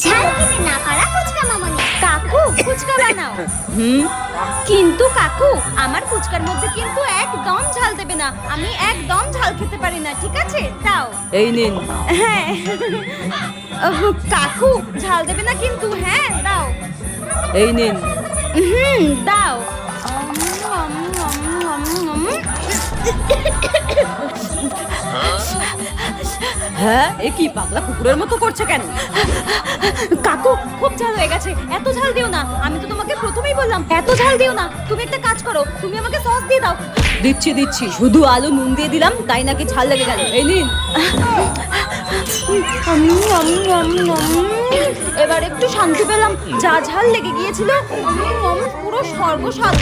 ঝাল খেতে না পারা ফুচকা মামনি। কাকু ফুচকা বানাও। কিন্তু কাকু আমার ফুচকার মধ্যে কিন্তু একদম ঝাল দেবে না, আমি একদম ঝাল খেতে পারি না, ঠিক আছে? দাও। এই নিন। হ্যাঁ কাকু ঝাল দেবে না কিন্তু, হ্যাঁ দাও। এই নিন। দাও। হ্যাঁ, এ কি পাগলা কুকুরের মতো করছে কেন? কাকু খুব ঝাল হয়ে গেছে, এত ঝাল দিও না। আমি তো তোমাকে প্রথমেই বললাম এত ঝাল দিও না। তুমি একটা কাজ করো, তুমি আমাকে সস দিয়ে দাও। দিচ্ছি দিচ্ছি, শুধু আলু নুন দিয়ে দিলাম তাই নাকি ঝাল লেগে গেল। এই নিন। এবার একটু শান্তি পেলাম, যা ঝাল লেগে গিয়েছিল পুরো স্বর্গ স্বাদ।